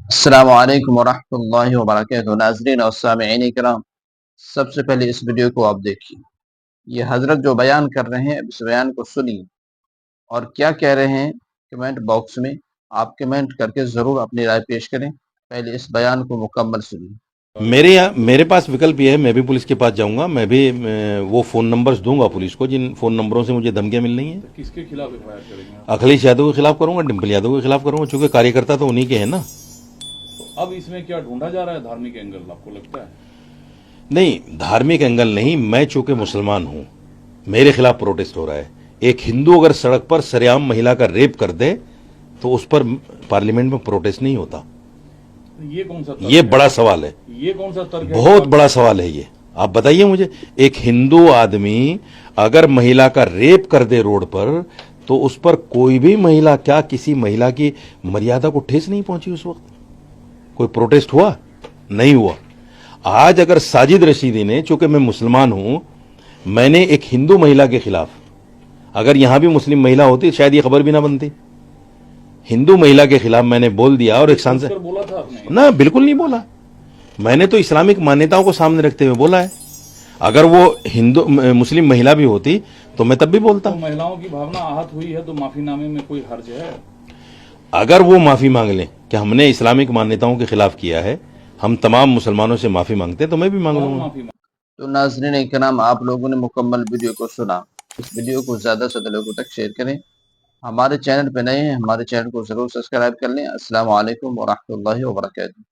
अस्सलामु अलैकुम वरहमतुल्लाहि वबरकातुहू। नाज़रीन और सामिईन इकराम, सबसे पहले इस वीडियो को आप देखिए। ये हज़रत जो बयान कर रहे हैं, इस बयान को सुनिए और क्या कह रहे हैं कमेंट बॉक्स में आप कमेंट करके ज़रूर अपनी राय पेश करें। पहले इस बयान को मुकम्मल सुनिए। मेरे पास विकल्प ये है, मैं भी पुलिस के पास जाऊंगा। मैं भी वो फोन नंबर्स दूंगा पुलिस को जिन फोन नंबरों से मुझे धमकियां मिल रही हैं। तो किसके खिलाफ एफआईआर करेंगे आप? अखिलेश यादव के खिलाफ करूंगा, डिम्पल यादव के खिलाफ करूंगा, चूंकि कार्यकर्ता तो उन्हीं के हैं ना। तो अब इसमें क्या ढूंढा जा रहा है, धार्मिक एंगल आपको लगता है? नहीं, धार्मिक एंगल नहीं। मैं चूंकि मुसलमान हूं, मेरे खिलाफ प्रोटेस्ट हो रहा है। एक हिंदू अगर सड़क पर सरेआम महिला का रेप कर दे तो उस पर पार्लियामेंट में प्रोटेस्ट नहीं होता। तो ये कौन सा तर्क ये है? बड़ा सवाल है, ये कौन सा तर्क है? बहुत बड़ा सवाल है ये। आप बताइए मुझे, एक हिंदू आदमी अगर महिला का रेप कर दे रोड पर, तो उस पर कोई भी महिला, क्या किसी महिला की मर्यादा को ठेस नहीं पहुंची? उस वक्त कोई प्रोटेस्ट हुआ? नहीं हुआ। आज अगर साजिद रशीदी ने, चूंकि मैं मुसलमान हूं, मैंने एक हिंदू महिला के खिलाफ, अगर यहां भी मुस्लिम महिला होती शायद ये खबर भी ना बनती। हिंदू महिला के खिलाफ मैंने बोल दिया और एक सांसद बोला था आपने? ना, बिल्कुल नहीं बोला। मैंने तो इस्लामिक मान्यताओं को सामने रखते हुए बोला है। अगर वो हिंदू मुस्लिम महिला भी होती तो मैं तब भी बोलता। तो महिलाओं की भावना आहत हुई है तो माफीनामे में कोई हर्ज है? अगर वो माफी मांग लें कि हमने इस्लामिक मान्यताओं के खिलाफ किया है, हम तमाम मुसलमानों से माफी मांगते हैं, तो मैं भी मांग लूंगा। तो नाज़रीन इकराम, आप लोगों ने मुकम्मल वीडियो को सुना। इस वीडियो को ज़्यादा से ज़्यादा लोगों तक शेयर करें। हमारे चैनल पे नए हैं, हमारे चैनल को ज़रूर सब्सक्राइब कर लें। अस्सलामु अलैकुम वरहमतुल्लाहि वबरकातुहू।